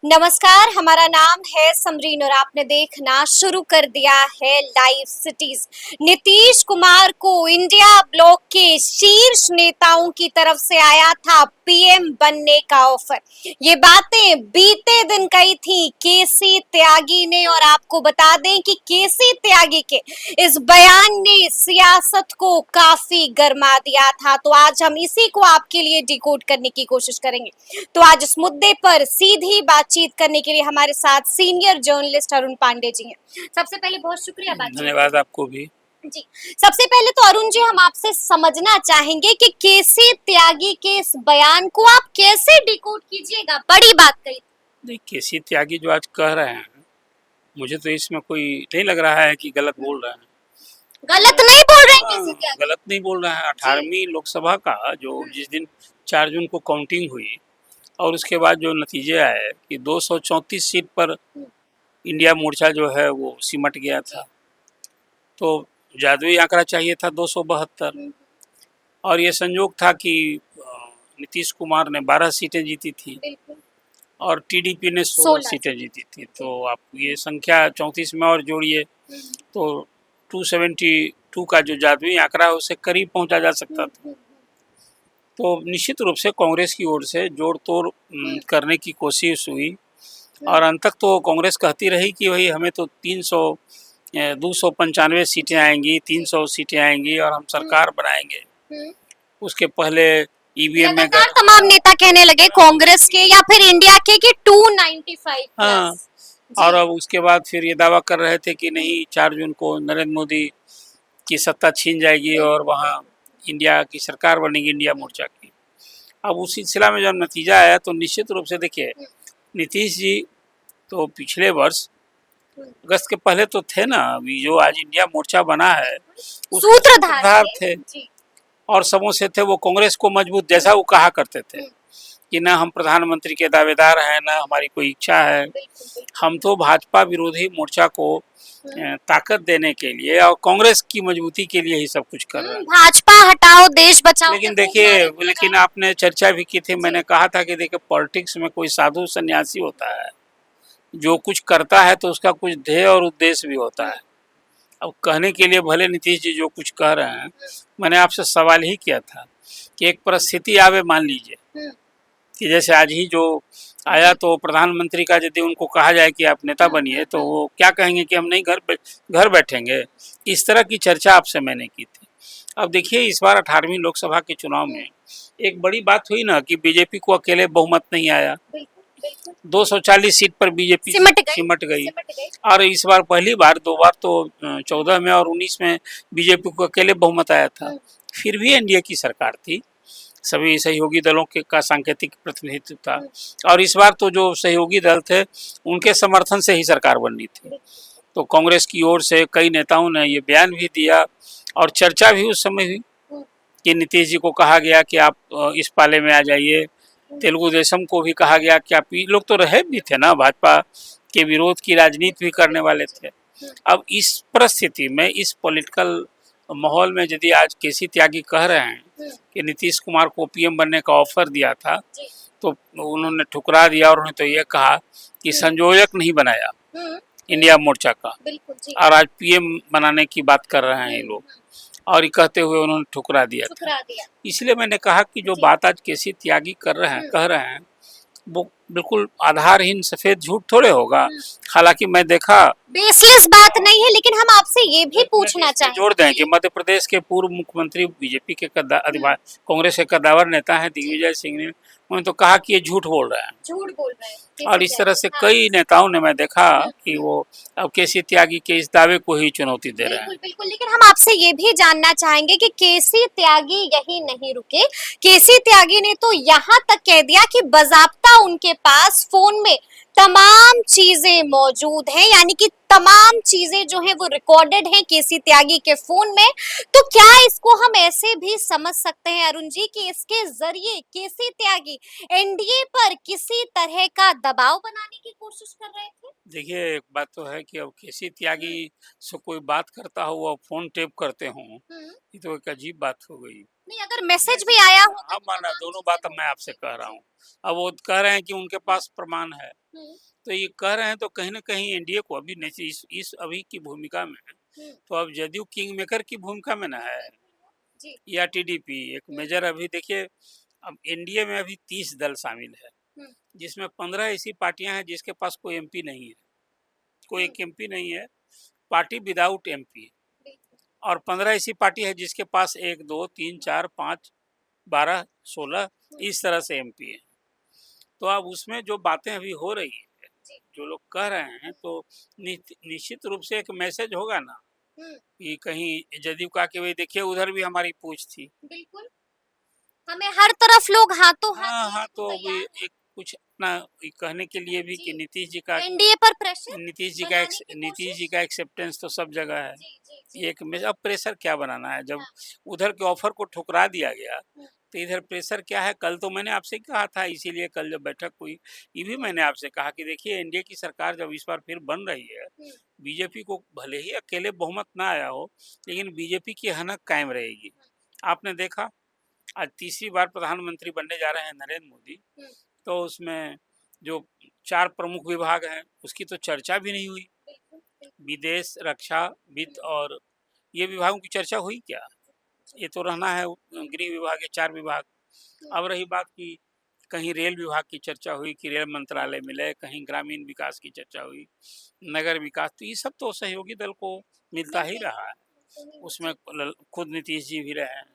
नमस्कार, हमारा नाम है समरीन और आपने देखना शुरू कर दिया है लाइव सिटीज। नीतीश कुमार को इंडिया ब्लॉक के शीर्ष नेताओं की तरफ से आया था पीएम बनने का ऑफर। ये बातें बीते दिन कही थी केसी त्यागी ने और आपको बता दें कि केसी त्यागी के इस बयान ने सियासत को काफी गर्मा दिया था। तो आज हम इसी को आपके लिए डिकोड करने की कोशिश करेंगे। तो आज इस मुद्दे पर सीधी बातचीत करने के लिए हमारे साथ सीनियर जर्नलिस्ट अरुण पांडे जी हैं। सबसे पहले बहुत शुक्रिया बातचीत। धन्यवाद आपको भी। जी, सबसे पहले तो अरुण जी हम आपसे समझना चाहेंगे कि केसी त्यागी के इस बयान को आप कैसे डिकोड कीजिएगा। बड़ी बात कही। नहीं, केसी त्यागी जो आज कह रहे हैं, मुझे तो इसमें कोई नहीं लग रहा है कि गलत बोल रहे हैं। गलत नहीं बोल रहे हैं केसी त्यागी। गलत नहीं बोल रहे हैं। 18वीं लोकसभा का जो जिस दिन 4 जून को काउंटिंग हुई और उसके बाद जो नतीजे आए कि 234 सीट पर इंडिया मोर्चा जो है वो सिमट गया था, तो जादुई आंकड़ा चाहिए था 272। और ये संयोग था कि नीतीश कुमार ने 12 सीटें जीती थी और टीडीपी ने 16 सीटें जीती थी। तो आप ये संख्या 34 में और जोड़िए तो 272 का जो जादुई आंकड़ा है उसे करीब पहुंचा जा सकता था। तो निश्चित रूप से कांग्रेस की ओर से जोड़ तोड़ करने की कोशिश हुई और अंत तक तो कांग्रेस कहती रही कि भाई हमें तो 295 सीटें आएंगी, 300 सीटें आएंगी और हम सरकार बनाएंगे। उसके पहले ईवीएम में तमाम नेता कहने लगे कांग्रेस के या फिर इंडिया के कि 295 प्लस। और अब उसके बाद फिर ये दावा कर रहे थे कि नहीं 4 जून को नरेंद्र मोदी की सत्ता छीन जाएगी और वहाँ इंडिया की सरकार बनेगी, इंडिया मोर्चा की। अब उस सिलसिला में जब नतीजा आया तो निश्चित रूप से देखिए नीतीश जी तो पिछले वर्ष अगस्त के पहले तो थे ना, अभी जो आज इंडिया मोर्चा बना है सूत्रधार थे और समोसे थे। वो कांग्रेस को मजबूत, जैसा वो कहा करते थे कि ना हम प्रधानमंत्री के दावेदार हैं, ना हमारी कोई इच्छा है, हम तो भाजपा विरोधी मोर्चा को ताकत देने के लिए और कांग्रेस की मजबूती के लिए ही सब कुछ कर रहे हैं। भाजपा हटाओ देश बचाओ। लेकिन देखिए, लेकिन आपने चर्चा भी की थी, मैंने कहा था कि देखिए पॉलिटिक्स में कोई साधु सन्यासी होता है, जो कुछ करता है तो उसका कुछ ध्येय और उद्देश्य भी होता है। अब कहने के लिए भले नीतीश जी जो कुछ कह रहे हैं, मैंने आपसे सवाल ही किया था कि एक परिस्थिति आवे, मान लीजिए कि जैसे आज ही जो आया तो प्रधानमंत्री का यदि उनको कहा जाए कि आप नेता बनिए तो वो क्या कहेंगे कि हम नहीं घर बैठेंगे। इस तरह की चर्चा आपसे मैंने की थी। अब देखिए इस बार 18वीं लोकसभा के चुनाव में एक बड़ी बात हुई ना कि बीजेपी को अकेले बहुमत नहीं आया, 240 सीट पर बीजेपी सिमट गई। और इस बार पहली बार, 2 बार तो 14 में और 19 में बीजेपी को अकेले बहुमत आया था, फिर भी एनडीए की सरकार थी, सभी सहयोगी दलों के का सांकेतिक प्रतिनिधित्व था। और इस बार तो जो सहयोगी दल थे उनके समर्थन से ही सरकार बननी थी। तो कांग्रेस की ओर से कई नेताओं ने ये बयान भी दिया और चर्चा भी उस समय हुई कि नीतीश जी को कहा गया कि आप इस पाले में आ जाइए। तेलुगु देशम को भी कहा गया कि आप, लोग तो रहे भी थे ना, भाजपा के विरोध की राजनीति भी करने वाले थे। अब इस परिस्थिति में, इस पॉलिटिकल माहौल में यदि आज केसी त्यागी कह रहे हैं कि नीतीश कुमार को पीएम बनने का ऑफर दिया था तो उन्होंने ठुकरा दिया और उन्होंने तो ये कहा कि संयोजक नहीं बनाया इंडिया मोर्चा का और आज पीएम बनाने की बात कर रहे हैं ये लोग, और ये कहते हुए उन्होंने ठुकरा दिया था। इसलिए मैंने कहा कि जो बात आज केसी त्यागी कह रहे हैं वो बिल्कुल आधारहीन सफेद झूठ थोड़े होगा। हालांकि मैं देखा बेसलेस बात नहीं है, लेकिन हम आपसे ये भी पूछना चाहेंगे, जोड़ दें कि मध्य प्रदेश के पूर्व मुख्यमंत्री बीजेपी के कांग्रेस के कद्दावर नेता हैं दिग्विजय सिंह ने, उन्होंने तो कहा कि ये झूठ बोल रहे हैं। और इस तरह से कई नेताओं ने मैं देखा कि वो अब केसी त्यागी के इस दावे को ही चुनौती दे रहे हैं। बिल्कुल, लेकिन हम आपसे ये भी जानना चाहेंगे कि केसी त्यागी यही नहीं रुके। केसी त्यागी ने तो यहाँ तक कह दिया कि बाज़ाब्ता उनके पास फोन में तमाम चीजें मौजूद हैं, यानी कि तमाम चीजें जो हैं वो रिकॉर्डेड हैं केसी त्यागी के फोन में। तो क्या इसको हम ऐसे भी समझ सकते हैं अरुण जी कि इसके जरिए केसी त्यागी एनडीए पर किसी तरह का दबाव बनाने की कोशिश कर रहे थे? देखिए एक बात तो है कि अब केसी त्यागी से कोई बात करता हो और फोन टेप करते हों, ये तो एक अजीब बात हो गई। नहीं, अगर मैसेज भी आया होगा हाँ तो माना, तमाम दोनों चीजें बात मैं होंगी। आपसे कह रहा हूँ। अब वो कह रहे हैं कि उनके पास प्रमाण है, हम्म, तो ये कह रहे हैं तो कहीं न कहीं एनडीए को अभी नहीं, इस अभी की भूमिका में, हम्म, तो अब जदयू किंग मेकर की भूमिका में ना है, जी। या टीडीपी एक हम्म, मेजर। अभी देखिए, अब एनडीए में अभी 30 दल शामिल है, हम्म, जिसमें 15 ऐसी पार्टियां हैं जिसके पास कोई एमपी नहीं है, कोई हम्म, एक एमपी नहीं है, पार्टी विदाउट एमपी। बिल्कुल। और 15 ऐसी पार्टी है जिसके पास 1 2 3 4 5 12 16 हम्म, इस तरह से एमपी है। तो अब उसमें जो बातें अभी हो रही है, जी। जो लोग कह रहे हैं, तो निश्चित रूप से एक मैसेज होगा ना, हम्म, कि कहीं जदयू का कि भाई देखिए उधर भी हमारी पूछ थी। बिल्कुल। हमें हर तरफ लोग हाथों हाथ हाँ हाँ, देने को तो अभी तैयार हैं। एक कुछ अपना ये कहने के लिए भी जी। कि एनडीए पर प्रेशर बनाने की नीतीश जी कोशिश। का एक्सेप्टेंस तो सब जगह है। जी, जी, जी। ये एक अब प्रेशर क्या बनाना है, जब हाँ। उधर के ऑफर को ठुकरा दिया गया, हम्म, तो इधर प्रेशर क्या है। कल तो मैंने आपसे कहा था, इसीलिए कल जब बैठक हुई, ये भी मैंने आपसे कहा कि देखिए एनडीए की सरकार जब इस बार फिर बन रही है, हम्म, बीजेपी को भले ही अकेले बहुमत ना आया हो, लेकिन बीजेपी की हनक कायम रहेगी। आपने देखा, आज तीसरी बार प्रधानमंत्री बनने जा रहे हैं नरेंद्र मोदी, हम्म, तो उसमें जो 4 प्रमुख विभाग हैं, उसकी तो चर्चा भी नहीं हुई। बिल्कुल, बिल्कुल। विदेश, रक्षा, वित्त हम्म, और ये विभागों की चर्चा हुई क्या? जी। ये तो रहना है गृह विभाग, ये 4 विभाग। हम्म, अब रही बात कि कहीं रेल विभाग की चर्चा हुई कि रेल मंत्रालय मिले, कहीं ग्रामीण विकास की चर्चा हुई, नगर विकास, तो ये सब तो सहयोगी दल को मिलता ही मिलते हैं, रहा है। मिलते हैं, उसमें जी। खुद नीतीश जी भी रहे हैं।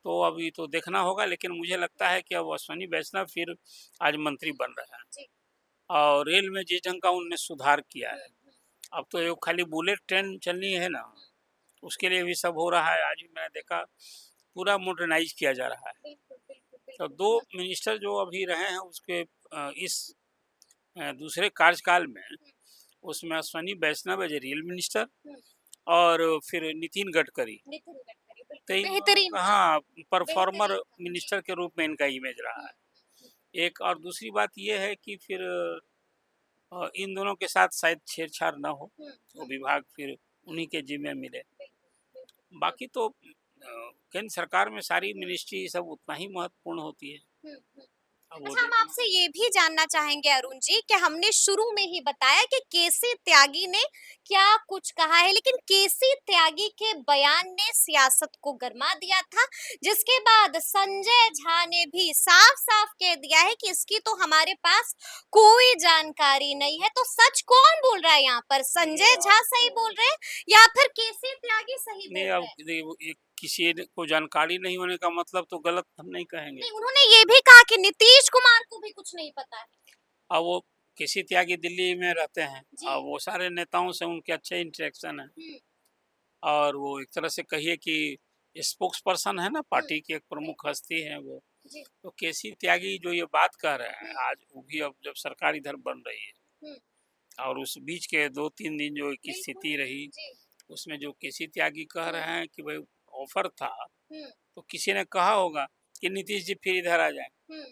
तो अभी तो देखना होगा, लेकिन मुझे लगता है कि अब अश्विनी वैष्णव फिर आज मंत्री बन रहे हैं, जी। और रेल में जिस ढंग का उन्होंने सुधार किया है, हम्म, अब तो ये खाली बुलेट ट्रेन चलनी है ना, उसके लिए भी सब हो रहा है। आज भी मैंने देखा, पूरा मॉडर्नाइज किया जा रहा है। बिल्कुल, बिल्कुल, तो बिल्कुल। 2 मिनिस्टर जो अभी रहे हैं उसके इस दूसरे कार्यकाल में, उसमें अश्विनी वैष्णव एज ए रेल मिनिस्टर, हम्म, और फिर नितिन गडकरी, नितिन गडकरी, तो बिल्कुल इन दोनों बेहतरीन का, काम। हाँ, परफॉर्मर बेहतरीन काम, जी। मिनिस्टर के रूप में इनका इमेज रहा है। हम्म, एक और दूसरी बात ये है कि फिर इन दोनों के साथ शायद छेड़छाड़ ना हो, वो हम्म, विभाग फिर उन्हीं के जिम्मे मिले। बिल्कुल, बिल्कुल। बाकी तो केंद्र सरकार में सारी मिनिस्ट्री सब उतना ही महत्वपूर्ण होती है। हम्म, हम्म। अब वो अच्छा, हम देखना। आपसे ये भी जानना चाहेंगे अरुण जी कि हमने शुरू में ही बताया कि केसी त्यागी ने क्या कुछ कहा है, लेकिन केसी त्यागी के बयान ने सियासत को गरमा दिया था, जिसके बाद संजय झा ने भी साफ-साफ कह दिया है कि इसकी तो हमारे पास कोई जानकारी नहीं है। तो सच कौन बोल रहा है यहाँ पर? नहीं संजय अब झा सही तो बोल रहे हैं या फिर केसी त्यागी सही नहीं, बोल रहे अब हैं? किसी को जानकारी नहीं होने का मतलब तो गलत हम नहीं कहेंगे। नहीं, उन्होंने ये भी कहा कि नीतीश कुमार को भी कुछ नहीं पता है। अब वो किसी त्यागी दिल्ली में रहते हैं, जी। अब वो सारे नेताओं से उनके अच्छे इंटरेक्शन है, हुँ, और वो एक तरह से कहिए कि स्पोक्स पर्सन है ना, हुँ, पार्टी की एक प्रमुख बिल्कुल, हस्ती है वो। जी। तो केसी त्यागी जो ये बात कह रहे हैं हुँ, आज, वो भी अब जब सरकार इधर बन रही है, हुँ, और उस बीच के 2-3 दिन जो की बिल्कुल, स्थिति रही, जी। उसमें जो केसी त्यागी कह हुँ, रहे हैं कि भाई ऑफर था, हुँ, तो किसी ने कहा होगा कि नीतीश जी फिर इधर आ जाएं। हुँ।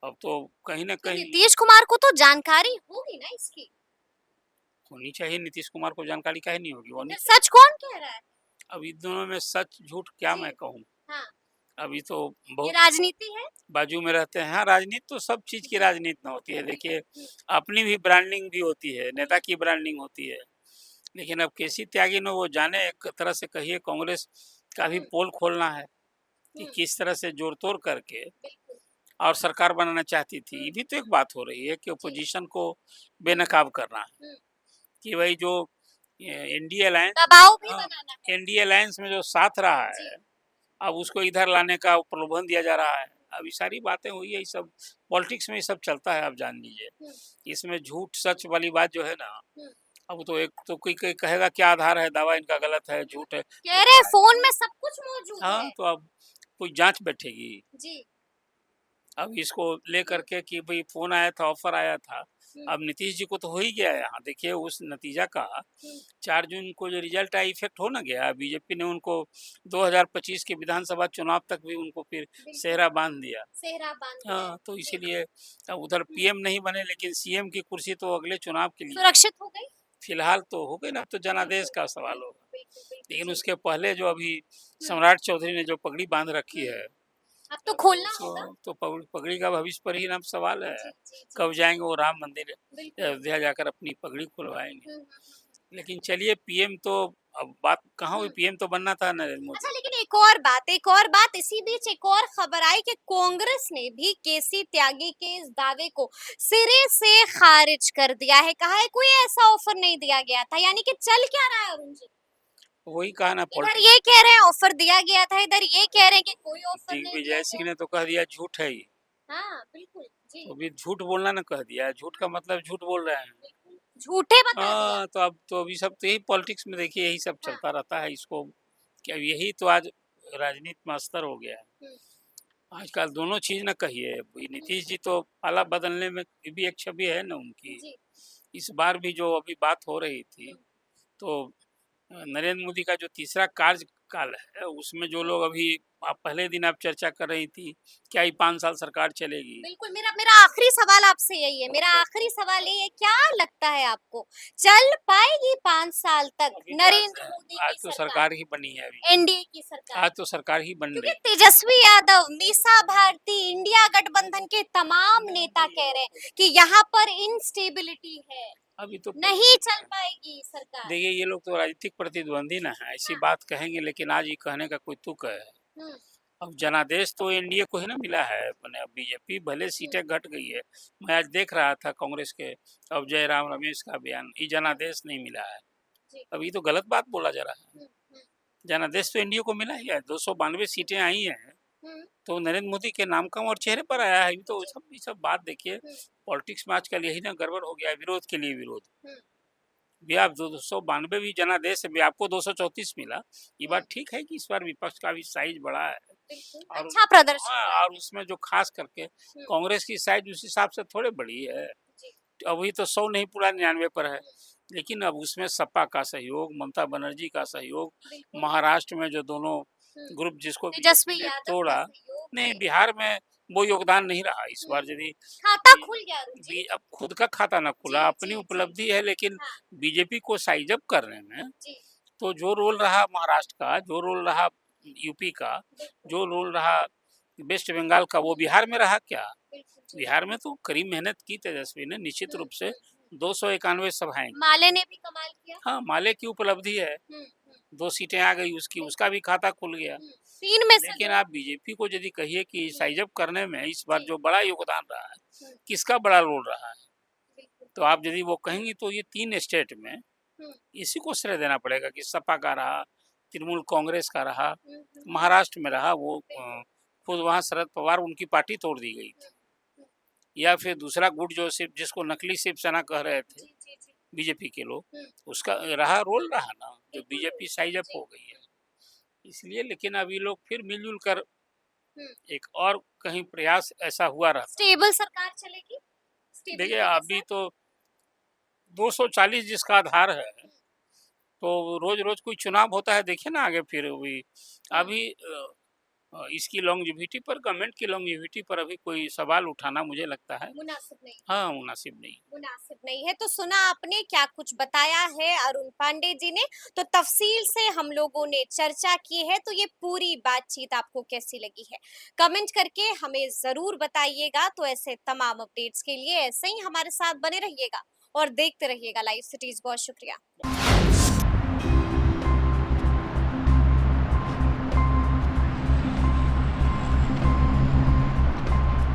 अब तो कहीं ना तो कहीं नीतीश कुमार को तो जानकारी होगी ना इसकी? होनी चाहिए। नीतीश कुमार को जानकारी काहे नहीं होगी, तो होनी फिर चाहिए। सच कौन कह रहा है? अब इन दोनों में सच झूठ क्या जी, मैं कहूँ, हाँ, अभी तो ये बहुत राजनीति है। बाजू में रहते हैं। हाँ, राजनीति तो सब चीज़ की जी, राजनीति ना होती है। देखिए, हुँ, अपनी भी ब्रांडिंग भी होती है, हुँ, नेता की ब्रांडिंग होती है। लेकिन अब केसी त्यागी ने वो जाने, एक तरह से कहिए कांग्रेस का भी हुँ, पोल खोलना है कि हुँ, किस तरह से जोड़-तोड़ करके बिल्कुल, और सरकार बनाना चाहती थी। हुँ, ये भी तो एक बात हो रही है कि जी, अपोज़िशन को बेनकाब करना है, हुँ, कि भाई जो एनडीए अलायंस, दबाव भी हाँ, बनाना है। एनडीए अलायंस में जो साथ रहा जी, है, अब उसको इधर लाने का प्रलोभन दिया जा रहा है। अब ये सारी बातें हुई है, ये सब पॉलिटिक्स में ये सब चलता है, आप जान लीजिए। हुँ, इसमें झूठ सच वाली बात जो है ना, हुँ। अब तो एक तो कोई कोई कहेगा क्या आधार है, दावा इनका गलत है, झूठ है, कह तो रहे हैं क्या है? फ़ोन में सब कुछ मौजूद हाँ, है। तो अब कोई जांच बैठेगी। जी, अब इसको लेकर हुँ, के कि भाई फ़ोन आया था, ऑफ़र आया था। हुँ, अब नीतीश जी को तो हो ही गया है। यहाँ देखिए उस नतीजा का, हुँ, 4 जून को जो रिज़ल्ट आया, इफ़ेक्ट हो ना गया। बीजेपी ने उनको 2025 के विधानसभा चुनाव तक भी उनको फिर बिल्कुल, सेहरा बाँध दिया। सेहरा बाँध दिया है। हाँ, तो जी, इसीलिए अब उधर हुँ, पीएम नहीं बने, लेकिन सीएम की कुर्सी तो अगले चुनाव के लिए सुरक्षित हो गई? फिलहाल तो हो गई ना, अब तो जनादेश बिल्कुल, का सवाल बिल्कुल, होगा। बिल्कुल। बिल्कुल बिल्कुल लेकिन जी। उसके पहले जो अभी सम्राट चौधरी ने जो पगड़ी बांध रखी है, अब तो खोलना होगा। तो पगड़ी का भविष्य पर ही ना सवाल है। जी जी जी कब जी जाएंगे वो राम मंदिर बिल्कुल। अयोध्या जाकर अपनी पगड़ी खुलवाएंगे। हम्म। लेकिन चलिए, पीएम तो अब बात कहाँ हुई, हम्म। पीएम तो बनना था नरेंद्र अच्छा, मोदी। लेकिन एक और बात इसी बीच एक और खबर आई कि कांग्रेस ने भी केसी त्यागी के इस दावे को सिरे से खारिज कर दिया है। कहा है कोई ऐसा ऑफर नहीं दिया गया था। यानी कि चल क्या रहा है अरुण जी? वही कहा ना, इधर ये कह रहे हैं ऑफर दिया गया था, इधर ये कह रहे हैं कि कोई ऑफर नहीं दिया दिग्विजय सिंह गया। ने तो कह दिया झूठ है ये। हाँ बिल्कुल जी। तो अभी झूठ बोलना ना कह दिया है, झूठ का मतलब झूठ बोल रहे हैं। बिल्कुल झूठे बता दिया। हाँ, तो अभी सब तो यही पॉलिटिक्स में देखिए, यही सब हाँ। चलता रहता है। इसको क्या, यही तो आज राजनीति में अस्तर हो गया है। हम्म, आजकल दोनों चीज ना कहिए, नीतीश जी तो पाला बदलने में भी एक छवि है ना उनकी। जी। इस बार भी जो अभी बात हो रही थी, तो नरेंद्र मोदी का जो तीसरा कार्यकाल है, उसमें जो लोग अभी आप पहले दिन आप चर्चा कर रही थी, क्या ये 5 साल सरकार चलेगी। बिल्कुल, मेरा मेरा आखिरी सवाल आपसे यही है। मेरा आखिरी सवाल यही है, क्या लगता है आपको चल पाएगी 5 साल तक अभी तो नरेंद्र मोदी आज की तो सरकार, सरकार ही बनी है अभी। एनडीए की सरकार? आज तो सरकार ही बन क्योंकि रही। तेजस्वी यादव, मीसा भारती, इंडिया गठबंधन के तमाम नेता कह रहे हैं कि यहाँ पर इंस्टेबिलिटी है, अभी तो नहीं चल पाएगी सरकार। देखिए, ये लोग तो राजनीतिक प्रतिद्वंदी ना है, ऐसी हाँ। बात कहेंगे, लेकिन आज ये कहने का कोई तुक है। हम्म, अब जनादेश तो एनडीए को ही ना मिला है, मैंने अब बीजेपी भले सीटें घट गई है। मैं आज देख रहा था कांग्रेस के, अब जयराम रमेश का बयान, ये जनादेश नहीं मिला है। जी। अब ये तो गलत बात बोला जा रहा है। हम्म, जनादेश तो एनडीए को मिला ही है, 292 सीटें आई हैं, हम्म, तो नरेंद्र मोदी के नाम का और चेहरे पर आया है। ये तो जी। ये सब बात देखिए, हम्म, पॉलिटिक्स में आजकल यही ना गड़बड़ हो गया है, विरोध के लिए विरोध। हम्म, भी आप 292 भी जनादेश है, भी आपको 234 मिला। ये बात ठीक है कि इस बार विपक्ष का भी साइज बड़ा है। बिल्कुल और अच्छा प्रदर्शन हाँ, किया और उसमें जो खास करके आपने। कांग्रेस की साइज उस हिसाब से थोड़े बड़ी है। जी। अभी तो 100 नहीं, पूरा 99 पर है। लेकिन अब उसमें सपा का सहयोग, ममता बनर्जी का सहयोग, बिल्कुल। महाराष्ट्र में जो दोनों हम्म, ग्रुप जिसको तेजस्वी बीजेपी ने यादव के तोड़ा, सहयोग नहीं, से बिहार में वो योगदान नहीं रहा इस बार। यदि खाता खुल गया अरुण जी। अब खुद का खाता ना खुला, जी अपनी जी जी उपलब्धि है, लेकिन हाँ बीजेपी को साइज अप करने में जी तो जो रोल रहा महाराष्ट्र का, जो रोल रहा यूपी का, बिल्कुल जो रोल रहा वेस्ट बंगाल का, वो बिहार में रहा क्या? बिल्कुल जी। बिहार में तो कड़ी मेहनत की तेजस्वी ने, निश्चित रूप से 291 सभाएं। माले ने भी कमाल किया। हाँ, माले की उपलब्धि है, 2 सीटें आ गई उसकी, उसका भी खाता खुल गया। तीन में से लेकिन दो। आप बीजेपी को यदि कहिए कि साइज अप करने में इस बार जी। जो बड़ा योगदान रहा है, हम्म, किसका बड़ा रोल रहा है, बिल्कुल। तो आप यदि वो कहेंगी तो ये 3 स्टेट में हम्म, इसी को श्रेय देना पड़ेगा कि सपा का रहा, तृणमूल कांग्रेस का रहा, हम्म, महाराष्ट्र में रहा, वो बिल्कुल। खुद वहाँ शरद पवार, उनकी पार्टी तोड़ दी गई थी। हम्म, या फिर दूसरा गुट जो शिव जिसको नकली शिवसेना कह रहे थे जी जी जी। बीजेपी के लोग, हम्म, उसका रहा रोल रहा ना, जो बिल्कुल बीजेपी साइज अप जी। हो गई है। इसलिए, लेकिन अब ये लोग फिर मिलजुल कर हम्म, एक और कहीं प्रयास ऐसा हुआ रहता। स्टेबल सरकार चलेगी, देखिए, स्टेबिलिटी के अभी साथ। तो 240 जिसका आधार है, तो रोज रोज कोई चुनाव होता है, देखिए ना आगे फिर भी। अभी इसकी लॉन्जेविटी पर, गवर्नमेंट की लॉन्जेविटी पर अभी कोई सवाल उठाना मुझे लगता है, मुनासिब नहीं, हाँ, मुनासिब नहीं। मुनासिब नहीं है। तो सुना आपने क्या कुछ बताया है अरुण पांडे जी ने, तो तफसील से हम लोगों ने चर्चा की है। तो ये पूरी बातचीत आपको कैसी लगी है, कमेंट करके हमें जरूर बताइएगा। तो ऐसे तमाम अपडेट्स के लिए ऐसे ही हमारे साथ बने रहिएगा और देखते रहिएगा लाइव सिटीज। बहुत शुक्रिया।